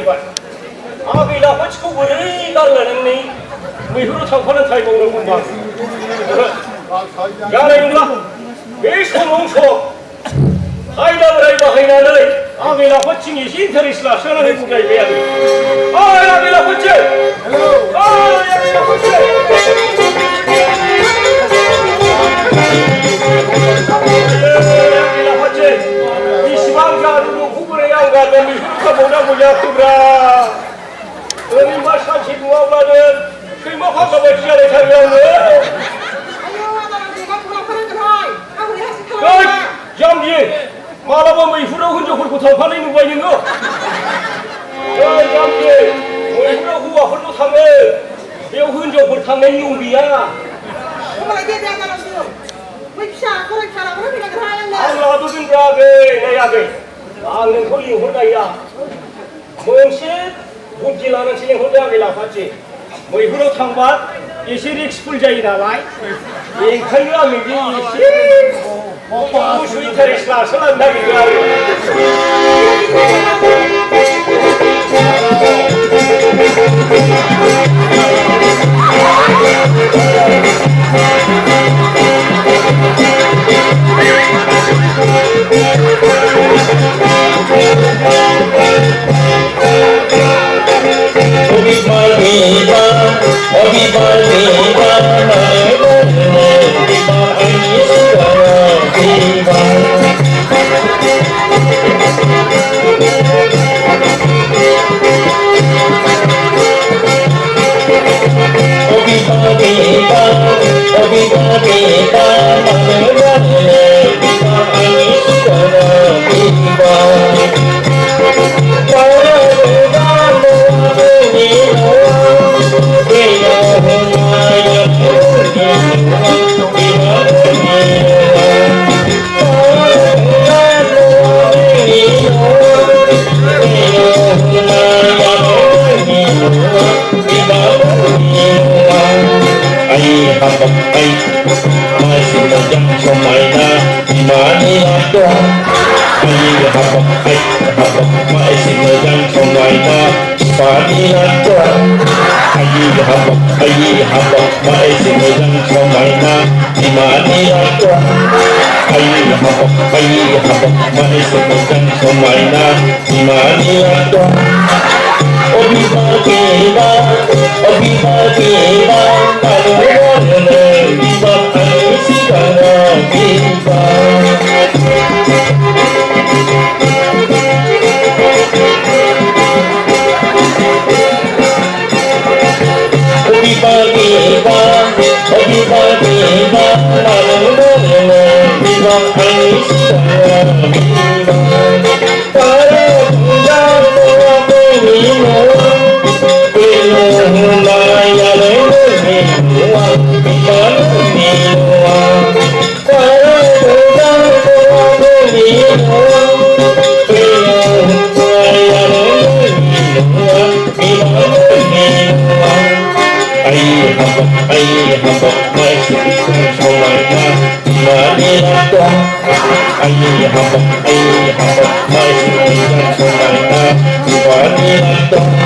फैबाय आगैला फाथिखौ बोरै गारलायनानै मैहुराव थांफानो थायबावनो बुंबा जानाय नंला बे समाव सम खायदा बोराय बाहायनानै आगैला फाथिं एसे इन्टारेस्ट लास्रानानै बुंलायबाय आरो ओइ आगैला फाथि ओइ आगैला फाथि बेसेबां जादुखौ बोरै आं गारनो मैहुर खालामबावनांगौ जाखोब्रा ओरैनोबा सानसे नङाब्लानो सैमा फाग्ला बायदि जालायथारो आङो जाम्बि मालाबा मैहुराव हिनजावफोरखौ थांफानाय नुबाय नोङो ओइ जाम्बि मैहुराव हौवाफोरल' थाङो बेयाव हिनजावफोर थांनायनि नियम गैया आं लाबोगोनब्रा आगै नै आगै आं नोंखौ लिंहरनाया मोनसे बुद्धि लानानैसो लिंहरदों आगै लाफाथि मैहुराव थांबा एसे रिक्सफुल जायो नालाय बेनिखायनो आङो बे एसे गुसु इन्टारेस्ट लासोलांनो नागिरदों आरो I